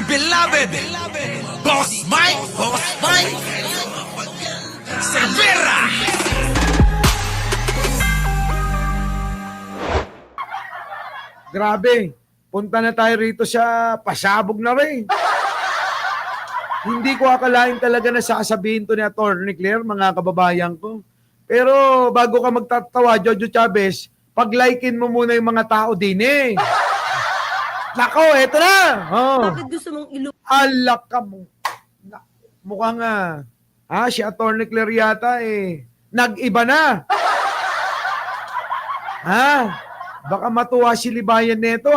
dear beloved, Boss Mike Cervera. Grabe, punta na tayo rito sa pasabog na rin. Hindi ko akalain talaga na sasabihin to ni Atty. Claire, mga kababayan ko. Pero bago ka magtatawa, Jojo Chavez, pag-likein mo muna yung mga tao din eh. Nako, eto na! Oh. Bakit gusto mong Alak ka mo. Mukhang si Atty. Claire yata eh. Nag-iba na. Baka matuwa si Libayan neto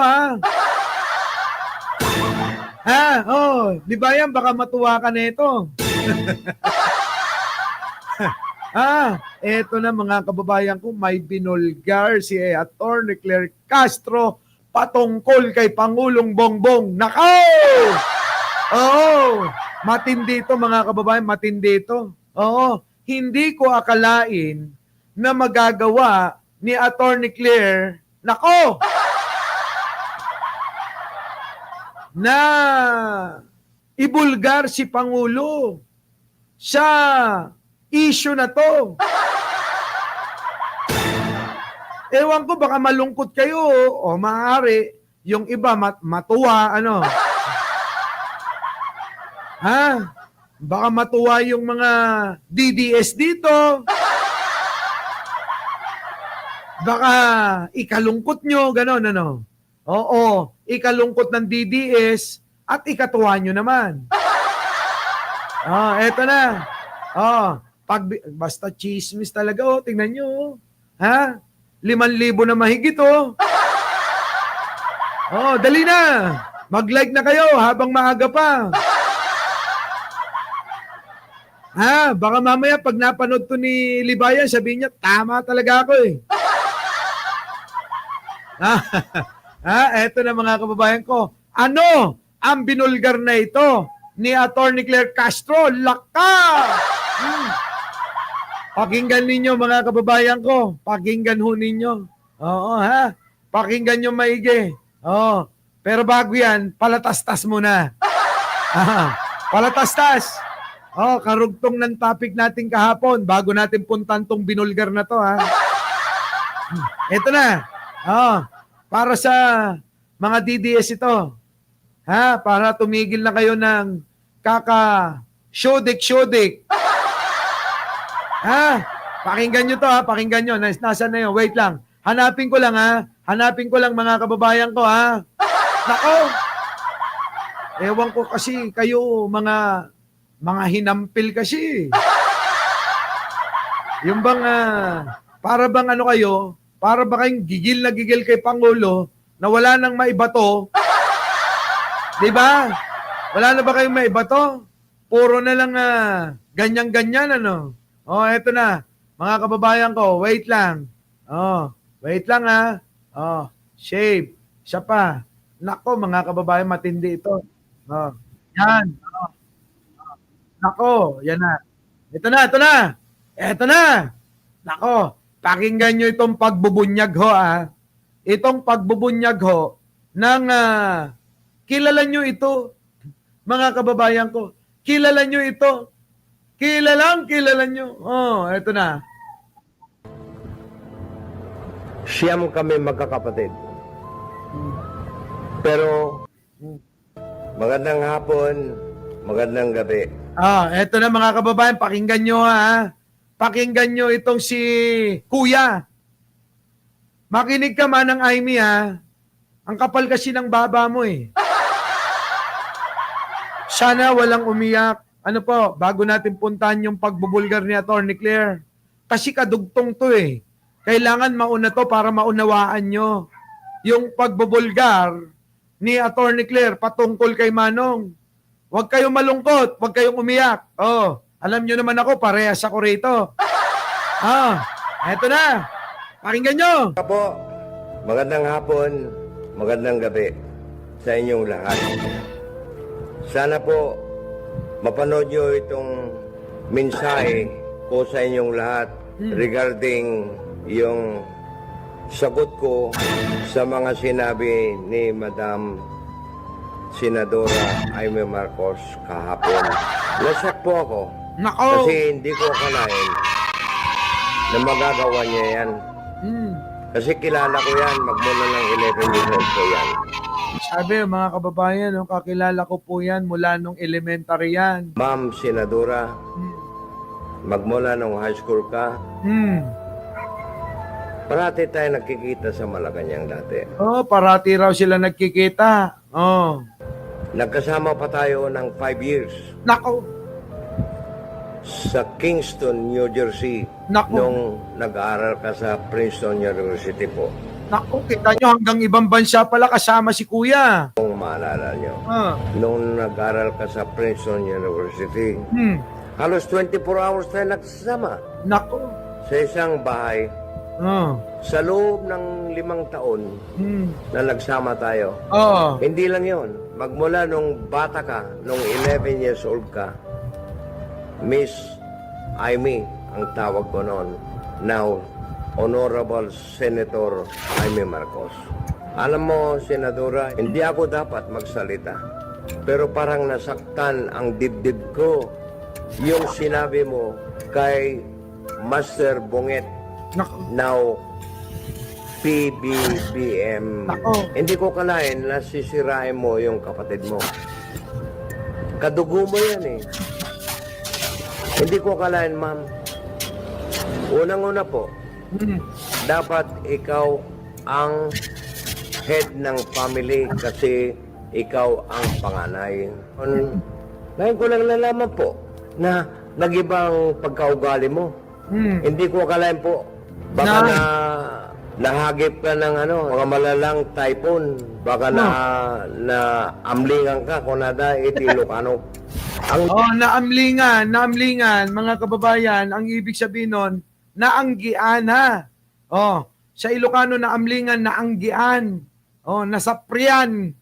Libayan, baka matuwa ka neto. Eto na mga kababayan ko, may binulgar si Atty. Claire Castro patungkol kay Pangulong Bongbong. Nako! Oo, matindi ito mga kababayan, matindi ito. Oo, hindi ko akalain na magagawa ni Atty. Claire, nako! Na ibulgar si Pangulo sa issue na to. Ewan ko, baka malungkot kayo o maaari yung iba matuwa, Baka matuwa yung mga DDS dito. Baka ikalungkot nyo, gano'n, Oo, ikalungkot ng DDS at ikatuwa nyo naman. Eto na. Basta chismis talaga, tingnan nyo. 5,000 na mahigit, dali na. Mag-like na kayo habang maaga pa. Baka mamaya pag napanood to ni Libayan, sabihin niya, tama talaga ako eh. Eto na mga kababayan ko. Ano ang binulgar na ito ni Atty. Claire Castro? Laka! Pakinggan ninyo mga kababayan ko. Pakinggan ho ninyo. Oo, pakinggan nyo maigi. Oo. Pero bago yan, palatastas muna. Palatastas. Karugtong ng topic natin kahapon bago natin puntan tong binulgar na to, Ito na. Para sa mga DDS ito. Para tumigil na kayo ng kaka-shodik. Pakinggan nyo to, pakinggan nyo. Nasaan na yun? Wait lang. Hanapin ko lang, Hanapin ko lang mga kababayan ko, Nako! Ewan ko kasi kayo, mga hinampil kasi. Yung bang, para bang kayo, para ba kayong gigil na gigil kay Pangulo na wala nang maibato? Diba? Wala na ba kayong maibato? Puro na lang ganyan-ganyan, eto na. Mga kababayan ko, wait lang. Wait lang, shave. Isa pa. Nako, mga kababayan, matindi ito. Yan. Nako, yan na. Ito na. Ito na. Nako, pakinggan nyo itong pagbubunyag ho, Itong pagbubunyag ho ng kilala nyo ito, mga kababayan ko. Kilala nyo ito. Kilala nyo. Ito na. Siyam kami magkakapatid. Pero magandang hapon, magandang gabi. Eto na mga kababayan, pakinggan nyo Pakinggan nyo itong si Kuya. Makinig ka man ng Aimee Ang kapal kasi ng baba mo eh. Sana walang umiyak. Ano po, bago natin puntahan yung pagbubulgar ni Atty. Claire. Kasi kadugtong to eh. Kailangan mauna to para maunawaan nyo. Yung pagbubulgar ni Atty. Claire patungkol kay Manong. Huwag kayong malungkot, huwag kayong umiyak. Alam nyo naman ako, parehas ako rito. Eto na. Pakinggan nyo. Po, magandang hapon, magandang gabi sa inyong lahat. Sana po mapanood nyo itong mensahe ko sa inyong lahat regarding yung sagot ko sa mga sinabi ni Madam Senadora Amy Marcos kahapon. Nasyak po ako. Nako. Kasi hindi ko akalain na magagawa niya yan. Hmm. Kasi kilala ko yan. Magmula ng 11 years old ko yan. Sabi, mga kababayan, no, kakilala ko po yan mula nung elementary yan. Ma'am Senadora, Hmm. magmula nung high school ka, Hmm. parati tayo nagkikita sa Malacanang dati. Oh, parati raw sila nagkikita. Oh. Nagkasama pa tayo ng 5 years Nako. sa Kingston, New Jersey, Nako. nung nag-aaral ka sa Princeton University po. Nako, kita nyo hanggang ibang bansa pala kasama si Kuya. Kung maalala nyo, Ah. nung nag-aaral ka sa Princeton University, Hmm. halos 24 hours tayo nagsasama Nako. sa isang bahay. Oh. Sa loob ng 5 taon Hmm. na nagsama tayo, Oh. hindi lang yon. Magmula nung bata ka, nung 11 years old ka, Miss Amy ang tawag ko noon. Now, Honorable Senator Amy Marcos. Alam mo, Senadora, hindi ako dapat magsalita. Pero parang nasaktan ang dibdib ko yung sinabi mo kay Master Bonget, Nako. now PBBM. Nako. Hindi ko kalain na sisirain mo yung kapatid mo. Kadugo mo yan eh. Hindi ko kalain, ma'am. Unang-una po, Hmm. dapat ikaw ang head ng family kasi ikaw ang panganay. Ngayon ko lang nalaman po na nag-ibang pagkaugali mo. Hmm. Hindi ko akalain po. Baka Na- na nahagip ka ng mga malalang typhoon. Baka na amlingan ka kung nada Ilocano. Ang Oh, naamlingan, mga kababayan, ang ibig sabihin nun, naanggian ha. Oh, sa Ilocano naamlingan, naanggian. Oh, nasaprian.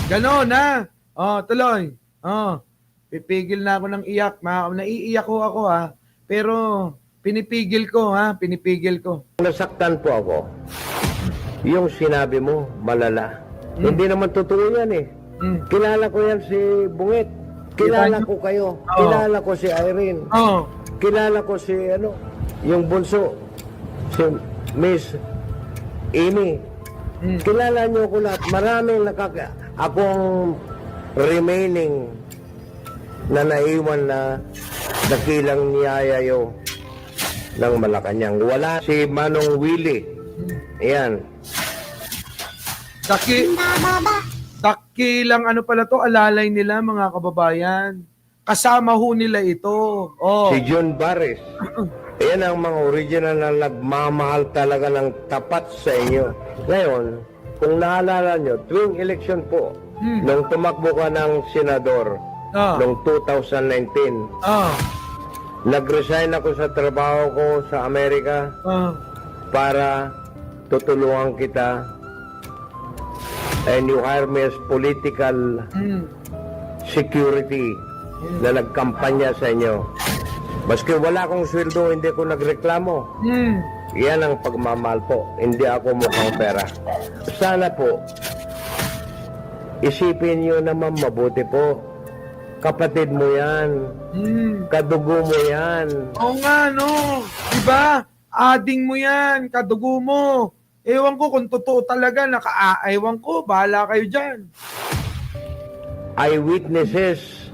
Ganon ha. Oh, tuloy. Oh, pipigil na ako ng iyak. Naiiyak ko ako ha. Pero pinipigil ko ha, pinipigil ko. nasaktan po ako, yung sinabi mo, malala. Hindi naman totoo yan eh. Hmm. Kilala ko yan si Bungit. Kilala ko kayo. Oo. Kilala ko si Irene. Oh, Kilala ko si yung bunso, si Miss Amy. Hmm. Kilala niyo ko lahat. Maraming akong remaining na naiwan na dakilang niyayayo ng Malacanang. Wala si Manong Willie. Ayan. dakilang ano pala to, alalay nila mga kababayan. Kasama ho nila ito. Oh. Si John Barres. Ayan ang mga original na nagmamahal talaga ng tapat sa inyo. Ngayon, kung naalala nyo, tuwing election po, nung tumakbo ka ng senador, Ah. noong 2019, Ah. nag-resign ako sa trabaho ko sa Amerika Ah. para tutulungan kita, and you hire me as political Hmm. security na nagkampanya sa inyo. Maski wala akong sweldo, hindi ko nagreklamo. Hmm. Yan ang pagmamahal po. Hindi ako mukhang pera. Sana po, isipin nyo naman mabuti po. Kapatid mo yan. Hmm. Kadugo mo yan. Oo nga, no. Diba? Ading mo yan, kadugo mo. Ewan ko kung totoo talaga, ewan ko, bahala kayo dyan. Eyewitnesses,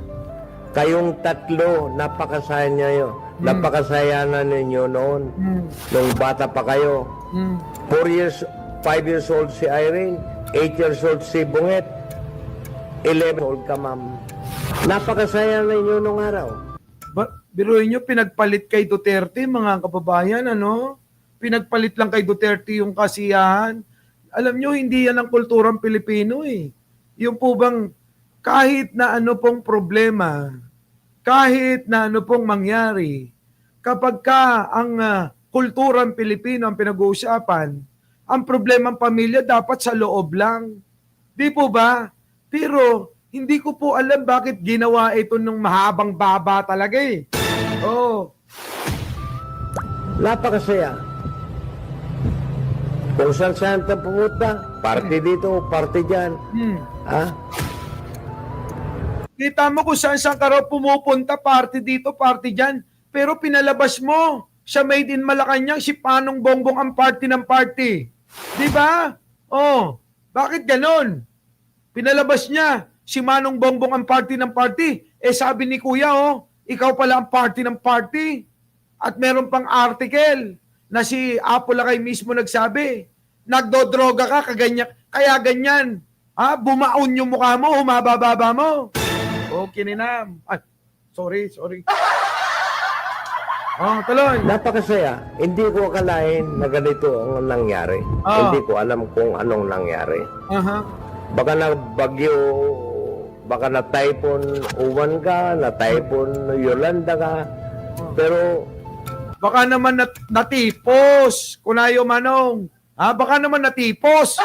kayong tatlo, napakasaya nyo. Napakasaya na ninyo noon. Hmm. Nung bata pa kayo. Hmm. 5 years old si Irene, 8 years old si Bunget, 11 old ka, ma'am. Napakasaya na inyo nung araw. Biruin nyo, pinagpalit kay Duterte, mga kababayan, ano? Pinagpalit lang kay Duterte yung kasiyahan. Alam nyo, hindi yan ang kulturang Pilipino eh. Yung po bang kahit na ano pong problema, kahit na ano pong mangyari, kapag ka ang kulturang Pilipino ang pinag-uusapan, ang problemang pamilya dapat sa loob lang. Di po ba? Pero hindi ko po alam bakit ginawa ito nung mahabang baba talaga eh. Oh. Napakasaya. Kung saan saan ka pumunta, party dito, party dyan. Hmm. Ha? Kita mo kung saan ka raw pumupunta, party dito, party dyan. Pero pinalabas mo, siya made in Malacanang, si Panong Bongbong ang party ng party. Di ba? Oh, bakit ganon? Pinalabas niya, si Manong Bongbong ang party ng party. Eh sabi ni Kuya, oh, ikaw pala ang party ng party. At meron pang article na si Apo Lakay mismo nagsabi, nagdodroga ka, kaya ganyan. Ha? Bumaon yung mukha mo, humabababa mo. Okay, Ninam. Ay, sorry. Oh, tuloy. Napakasaya. Hindi ko akalain na ganito ang nangyari. Ah. Hindi ko alam kung anong nangyari. Aha. Baka na bagyo, baka na typhoon Uwan ka, na typhoon Yolanda ka. Pero Baka naman natipos. Kunayo Manong. Ha? Baka naman natipos.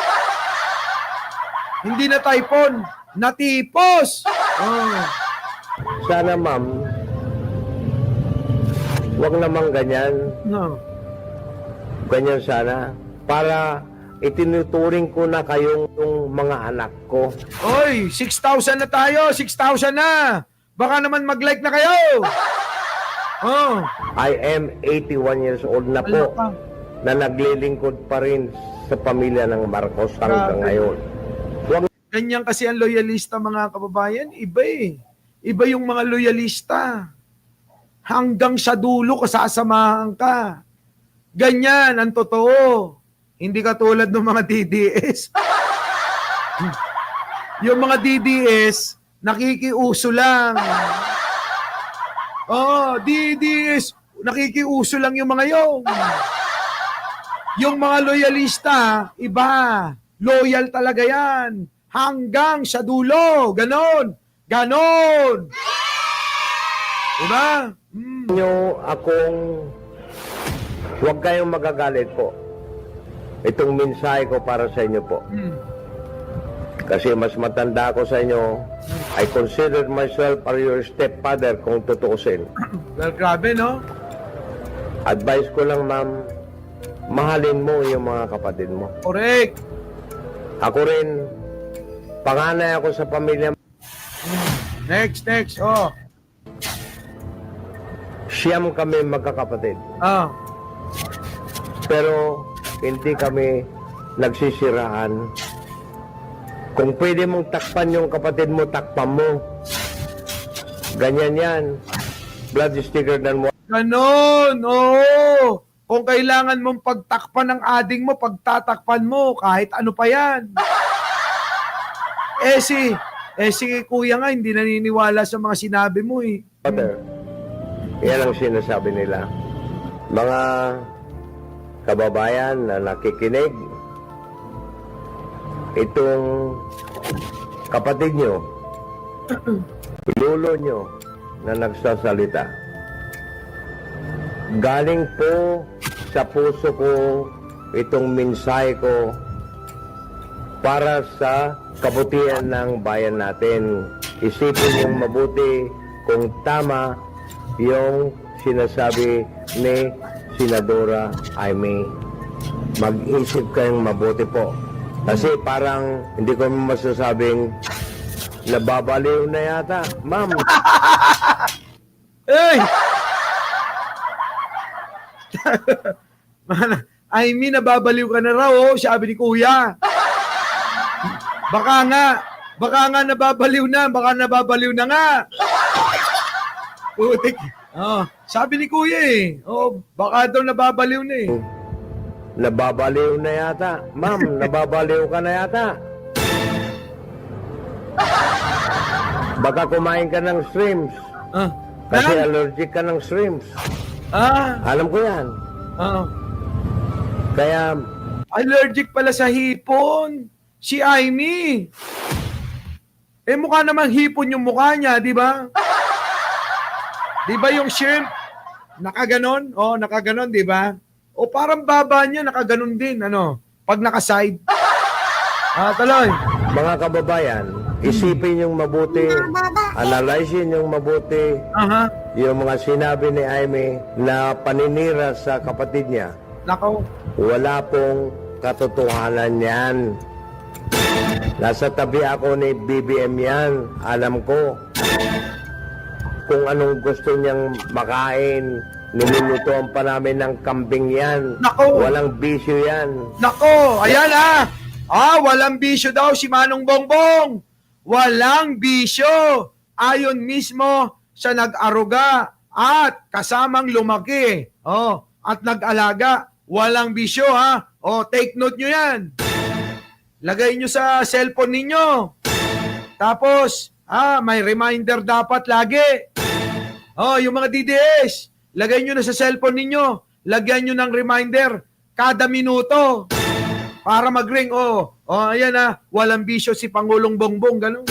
Hindi na typhoon. Natipos. Oh. sana ma'am, wag naman ganyan. No. Ganyan sana. Para itinuturing ko na kayong yung mga anak ko. Oy, 6,000 na tayo. 6,000 na. Baka naman mag-like na kayo. Oh. I am 81 years old na Wala po pa. na naglilingkod pa rin sa pamilya ng Marcos hanggang Grabe. ngayon. Huwag Ganyan kasi ang loyalista, mga kababayan. Iba eh. Iba yung mga loyalista. Hanggang sa dulo kasasamahan ka. Ganyan ang totoo. Hindi katulad ng mga DDS. Yung mga DDS, nakikiuso lang. Oh, DDS, nakikiuso lang yung mga yung. Yung mga loyalista, iba. Loyal talaga yan. Hanggang sa dulo. Ganon. Ganon. Diba? nyo akong huwag kayong magagalit po. Itong mensahe ko para sa inyo po. Kasi mas matanda ako sa inyo. I consider myself as your stepfather kung tutuusin. Well, grabe, no? Advice ko lang, ma'am, mahalin mo yung mga kapatid mo. Correct. Ako rin, panganay ako sa pamilya. Next. Oh. Siyam kami magkakapatid. Ah. Pero hindi kami nagsisiraan. Kung pwede mong takpan yung kapatid mo, takpan mo. Ganyan yan. Blood is thicker than water. Ganon. Oo. Kung kailangan mong pagtakpan ng ading mo, pagtatakpan mo, kahit ano pa yan. Si kuya nga, hindi naniniwala sa mga sinabi mo eh. Yan ang sinasabi nila. Mga kababayan na nakikinig, itong kapatid nyo, lolo nyo na nagsasalita, galing po sa puso ko itong mensahe ko para sa kabutihan ng bayan natin. Isipin yung mabuti kung tama yung sinasabi ni Senadora Amy. Mag-isip kayong mabuti po. Kasi parang hindi ko masasabing nababaliw na yata. Ma'am, Hey! I mean, nababaliw ka na raw, oh, sabi ni kuya. Baka nga nababaliw na, baka nababaliw na nga. Putik. Oh, sabi ni kuya eh. Oh, baka daw nababaliw na eh. nababaliw na yata. Ma'am, nababaliw ka na yata. Baka kumain ka ng shrimps. Ah. Kasi Ah? allergic ka ng shrimps. Ah. Alam ko yan. Ah. Kaya, Allergic pala sa hipon. Si Amy. Eh mukha namang hipon yung mukha niya, di ba? Di ba yung shrimp? Nakaganon? Oh, nakaganon, di ba? O parang baba niya, nakaganon din, ano? Pag nakaside. Ah, tuloy. mga kababayan, isipin yung mabuti, analyzein yung mabuti, Aha. yung mga sinabi ni Amy na paninira sa kapatid niya. Nakaw. Wala pong katotohanan yan. Nasa tabi ako ni BBM yan. Alam ko. Kung anong gusto niyang makain, nilulutuan pa namin ng kambing yan. Nako. Walang bisyo yan. Nako, ayan walang bisyo daw si Manong Bongbong. Walang bisyo. Ayon mismo sa nag-aruga at kasamang lumaki. At nag-alaga. Walang bisyo take note nyo yan. Lagay nyo sa cellphone ninyo. Tapos, may reminder dapat lagi. Yung mga DDS, lagay nyo na sa cellphone ninyo. Lagyan nyo ng reminder kada minuto. Para mag-ring, ayan walang bisyo si Pangulong Bongbong, gano'n.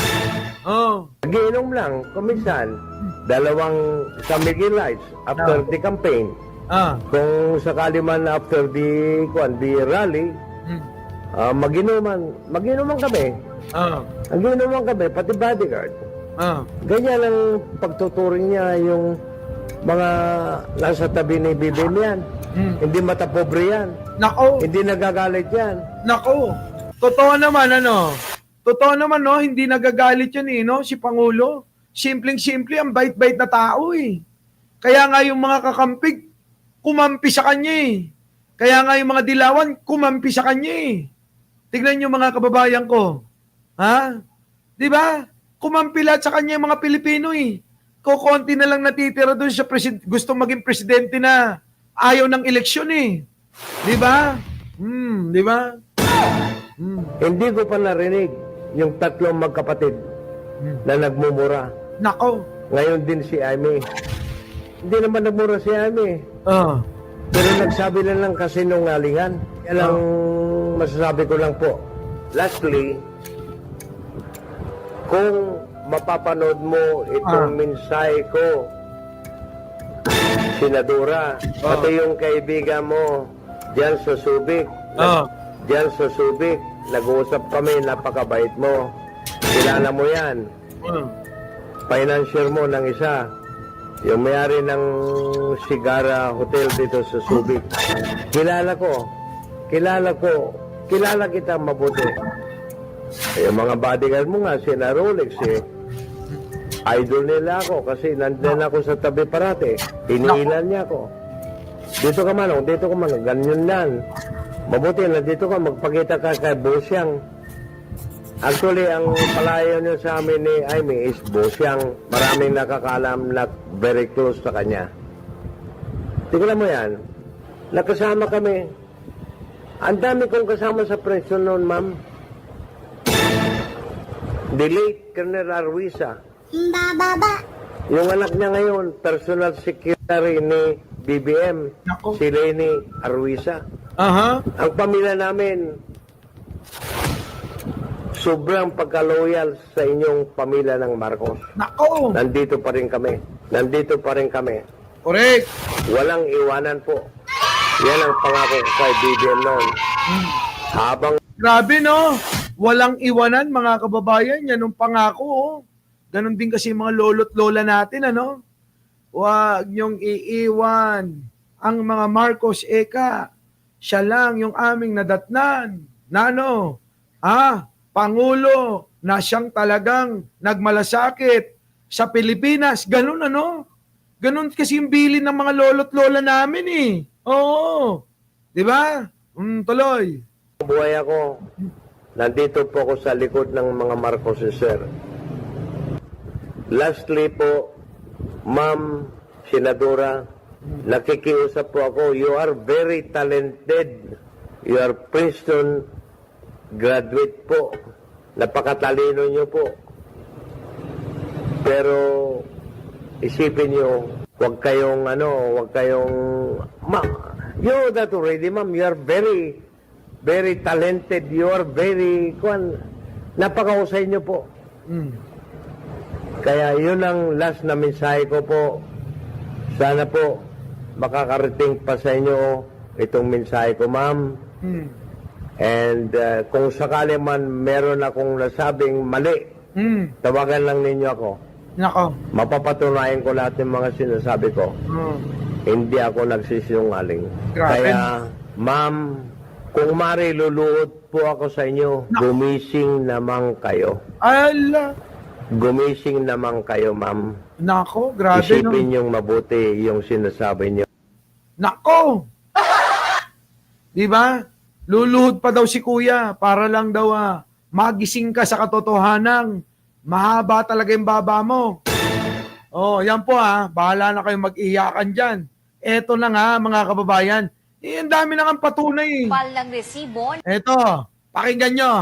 Nagiinom lang, kuminsan, dalawang San Miguel Lights after the campaign. Kung sakali man after the rally, maginuman kami. Maginuman kami, pati bodyguard. Ganyan ang pagtuturing niya yung mga nasa tabi ni BBM yan. Hindi matapobre yan. Nako. Hindi nagagalit yan. Nako. Totoo naman, Totoo naman, hindi nagagalit yan, si Pangulo. Simpleng-simple, ang bait-bait na tao, Kaya nga yung mga kakampig, kumampi sa kanya, Kaya nga yung mga dilawan, kumampi sa kanya, Tignan nyo mga kababayan ko. Di ba? Kumampi lahat sa kanya yung mga Pilipino, Kukunti na lang natitira doon sa gusto maging presidente na ayaw ng eleksyon, Di ba? Di ba? Hindi ko pa narinig yung tatlong magkapatid na nagmumura. Nako. Ngayon din si Amy. Hindi naman nagmura si Amy. Pero nagsabi na lang kasi nungalingan. Yan ang masasabi ko lang po. Lastly, kung mapapanood mo itong mensahe ko, Senadora, pati yung kaibigan mo diyan sa Subic, diyan sa Subic, nag-uusap kami, napakabait mo. Kilala mo yan. Financier mo ng isa. Yung may-ari ng Sigara Hotel dito sa Subic. Kilala kita mabuti. Yung mga bodyguard mo nga, sina Rolex idol nila ako kasi nandun ako sa tabi parate. Iniilan niya ako. Dito ka man, ganyan yan. Mabuti, nandito ka, magpakita ka kay Bosyang. Actually, ang palayo niyo sa amin ni Amy is Bosyang. Maraming nakakalam na very close sa kanya. Tingnan mo yan. Nakasama kami. Ang dami kong kasama sa prison noon, ma'am. The late Colonel Arwisa. Baba. Yung anak niya ngayon, personal secretary ni BBM, si Lenny Arwisa. Ang pamilya namin, sobrang pagka-loyal sa inyong pamilya ng Marcos. Nako. Nandito pa rin kami. Correct. Walang iwanan po. Yan ang pangako ko kay BBM noon. Habang Grabe, Walang iwanan, mga kababayan. Yan ang pangako, Ganon din kasi mga lolo't lola natin, Huwag niyong iiwan ang mga Marcos Eka. Siya lang yung aming nadatnan. Pangulo na siyang talagang nagmalasakit sa Pilipinas. Ganon, Ganon kasi yung bilin ng mga lolo't lola namin, Oo. Di ba? Tuloy. buhay ako, nandito po ako sa likod ng mga Marcos, sir. Lastly po, Ma'am Senadora, nakikiusap po ako, you are very talented. You are Princeton graduate po. Napakatalino nyo po. Pero isipin nyo, huwag kayong you know that already, ma'am. You are very, very talented. You are very, napakahusay nyo po. Kaya yun ang last na mensahe ko po. Sana po makakarating pa sa inyo itong mensahe ko, ma'am. And kung sakali man meron akong nasabing mali, tawagan lang ninyo ako. Nako. Mapapatunayan ko lahat ng mga sinasabi ko. Hindi ako nagsisinungaling. Kaya, ma'am, kung luluhod po ako sa inyo, gumising naman kayo. Ala. Gumising naman kayo, ma'am. Nako, grabe no. Isipin niyong mabuti yung sinasabi niyo. Nako! Di ba? Luluhod pa daw si kuya para lang daw magising ka sa katotohanan. Mahaba talaga yung baba mo. Oh, yan po bahala na kayong mag-iyakan dyan. Eto na nga mga kababayan. Ang dami na nga patunay. Pal ng resibo. Eto, pakinggan nyo.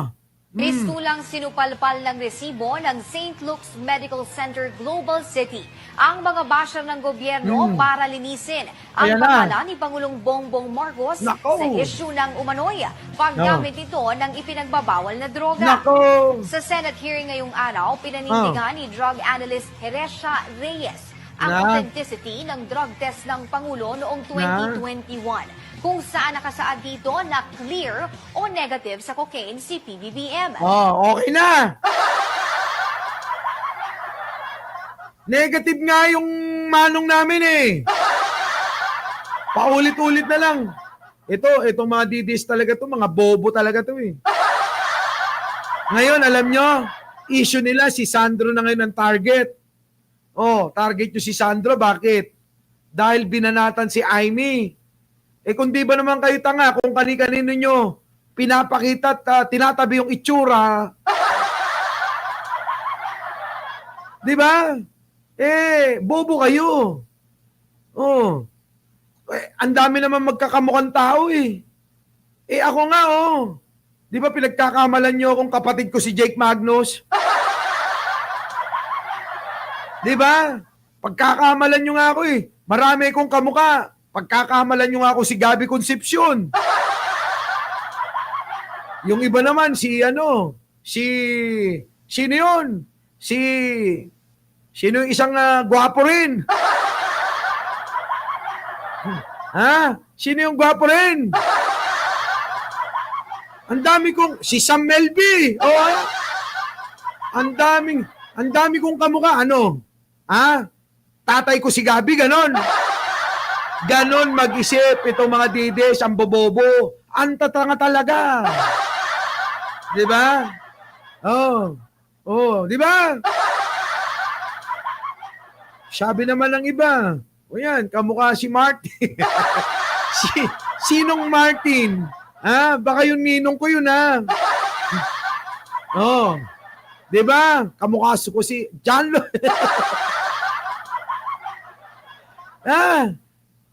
Mistulang sinupalpal ng resibo ng St. Luke's Medical Center Global City ang mga basher ng gobyerno para linisin ang Ayan na. pangalan ni Pangulong Bongbong Marcos Nako. sa issue ng umano'y paggamit ito ng ipinagbabawal na droga. Nako! Sa Senate hearing ngayong araw, pinanindigan ni drug analyst Heresia Reyes ang Na. authenticity ng drug test ng Pangulo noong 2021 kung saan nakasaad dito na clear o negative sa cocaine si PBBM. Oh, okay na. Negative nga yung manong namin Paulit-ulit na lang. Itong mga didis talaga to, mga bobo talaga to Ngayon, alam nyo, issue nila si Sandro na ngayon ang target. Oh, target nyo si Sandro, bakit? Dahil binanatan si Amy. Kung di ba naman kayo tanga, kung kani-kanino nyo pinapakita at tinatabi yung itsura. Di ba? Bobo kayo. Oh. Ang dami naman magkakamukhang tao ako nga Di ba pinagkakamalan nyo akong kapatid ko si Jake Magnus? Di ba? Pagkakamalan nyo nga ako Marami akong kamukha. Pagkakamalan nyo nga ako si Gabby Concepcion. Yung iba naman, sino yun? Sino yung isang gwapo rin? Sino yung gwapo rin? Ang dami kong, si Sam Melby. Ang dami kong kamukha. Tatay ko si Gabby, ganon. Ganon mag-isip itong mga dides, ang bobobo. Ang tatanga talaga. Di ba? Di ba? Sabi naman ng iba, yan, kamukha si Martin. Sinong Martin? Baka yung ninong ko yun, Di ba? Kamukha ko si John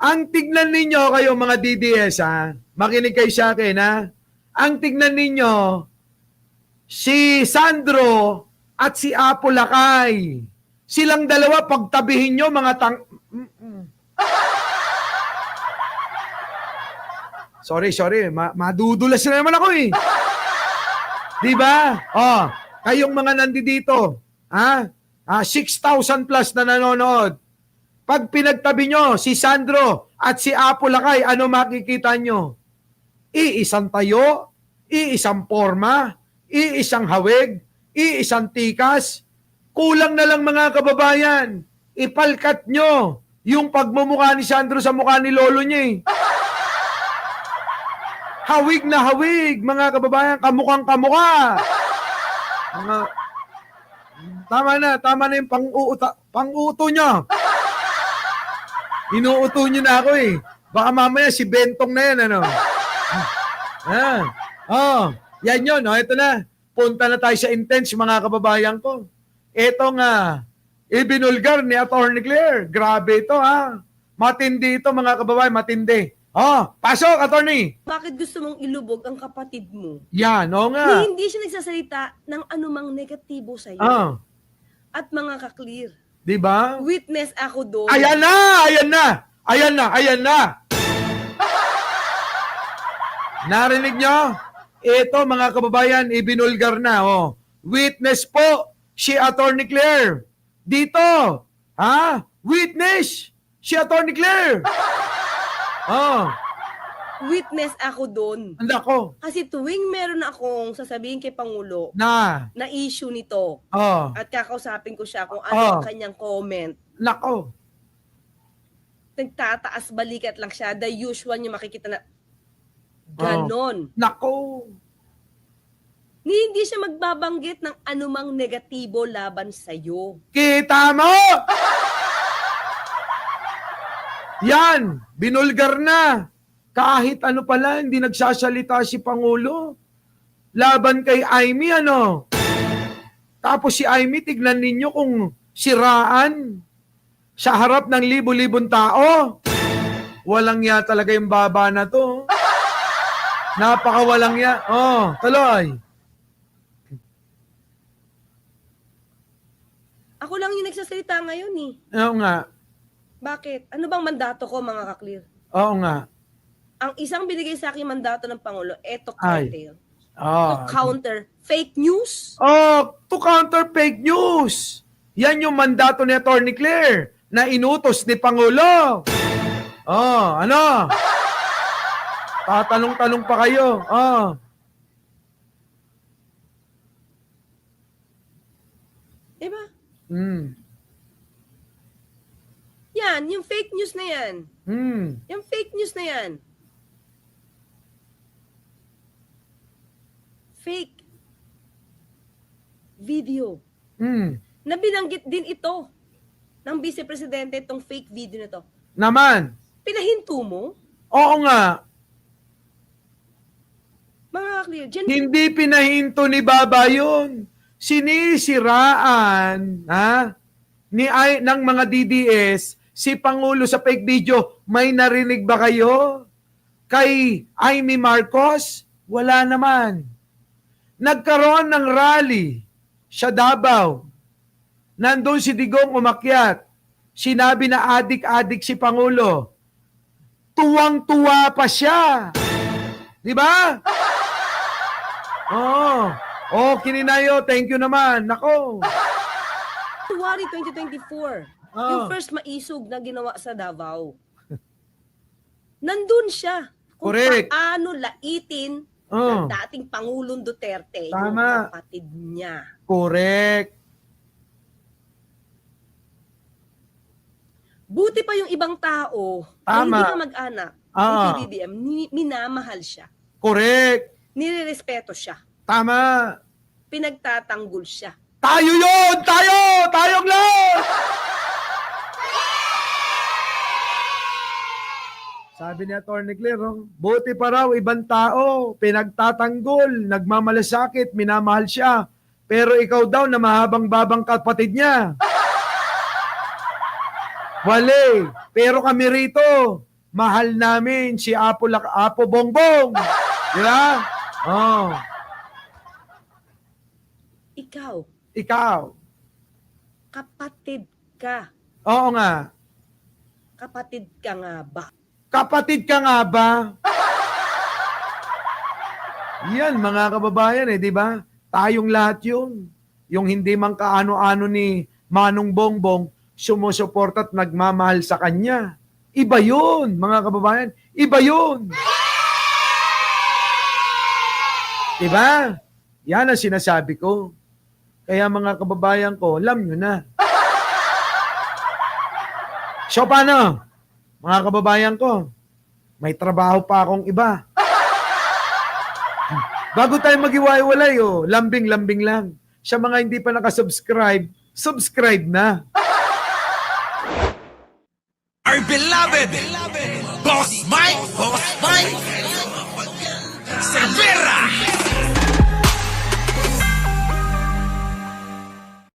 ang tignan ninyo kayo mga DDS, makinig kayo sa akin, ang tignan ninyo, si Sandro at si Apo Lakay. Silang dalawa, pagtabihin nyo, mga Sorry. Madudulas na naman ako Di ba? Kayong mga nandito, 6,000 plus na nanonood. Pag pinagtabi nyo si Sandro at si Apo Lakay, ano makikita nyo? Iisang tayo, iisang forma, iisang hawig, iisang tikas. Kulang na lang mga kababayan. Ipalkat nyo yung pagmumukha ni Sandro sa mukha ni lolo niya Hawig na hawig, mga kababayan, kamukhang kamukha. Tama na yung pang-uuto nyo. Inuuto nyo na ako Baka mamaya si Bentong na yan, yan yun, ito na. Punta na tayo sa intense, mga kababayan ko. Ito nga, ibinulgar ni Atty. Claire. Grabe ito, Matindi ito, mga kababayan, matindi. Pasok, attorney. Bakit gusto mong ilubog ang kapatid mo? Yan, nga. Hindi siya nagsasalita ng anumang negatibo sa'yo. At mga ka-clear. Di ba? Witness ako doon. Ayan na. Narinig nyo? Ito, mga kababayan, ibinulgar na. Witness po si Atty. Claire. Dito. Witness si Atty. Claire. Witness ako doon. Anda ko. Kasi tuwing meron akong sasabihin kay Pangulo Na issue nito at kakausapin ko siya kung ano ang kanyang comment, nako. nagtataas balikat lang siya. The usual niyo makikita na ganon. Nako. Hindi siya magbabanggit ng anumang negatibo laban sa'yo. Kita mo! Yan, binulgar na. Kahit ano pala, hindi nagsasalita si Pangulo. Laban kay Amy, ano? Tapos si Amy, tignan ninyo kung siraan sa harap ng libo-libong tao. Walang ya talaga yung baba na to. Napakawalang ya. Oh, tuloy. Ako lang yung nagsasalita ngayon eh. Oo nga. Bakit? Ano bang mandato ko, mga ka-clear? Oo nga. Ang isang binigay sa akin mandato ng Pangulo, eto Ay. counter. Oh. To counter fake news. Oh, to counter fake news. Yan yung mandato ni Atty. Claire na inutos ni Pangulo. Oh, ano? Tatanong-tanong pa kayo. Oh. Diba? Hmm. Yan, yung fake news na yan. Hmm. Yung fake news na yan. Fake video. Hmm. Na binanggit din ito ng Vice Presidente itong fake video na to. Naman. Pinahinto mo? Oo nga. Mga clear. Diyan, Hindi pinahinto ni Baba yun. Sinisiraan ng mga DDS si Pangulo sa fake video. May narinig ba kayo? Kay Amy Marcos? Wala naman. Nagkaroon ng rally sa Davao. Nandun si Digong umakyat. Sinabi na adik-adik si Pangulo. Tuwang-tuwa pa siya. Di ba? Oh, kininayo. Thank you naman. Nako. February 2024, Oh. yung first maisog na ginawa sa Davao. Nandun siya. Kung Correct. paano laitin Oh. ng dating Pangulong Duterte yung Tama. kapatid niya. Correct. Buti pa yung ibang tao na Tama. hindi ka mag-anak ng Ah. PBBM, minamahal siya. Correct. Nirerespeto siya. Tama. Pinagtatanggol siya. Tayo yun! Tayo! Tayong lahat! Sabi ni Atty. Claire, buti pa raw ibang tao, pinagtatanggol, nagmamalasakit, minamahal siya. Pero ikaw daw na mahabang-babang kapatid niya. Wale, pero kami rito, mahal namin si Apo Bongbong. Di ba? Oh, Ikaw, ikaw. kapatid ka. Oo nga. Kapatid ka nga ba? Kapatid ka nga ba? Yan, mga kababayan di ba? Tayong lahat yun. Yung hindi man kaano-ano ni Manong Bongbong, sumusuporta at nagmamahal sa kanya. Iba yun, mga kababayan. Iba yun. Diba? Yan ang sinasabi ko. Kaya mga kababayan ko, alam nyo na. So, paano? Mga kababayan ko, may trabaho pa akong iba. Bago tayo mag-iwalay, lambing-lambing lang. Sa mga hindi pa nakasubscribe, subscribe na. Our beloved Boss Mike Cervera.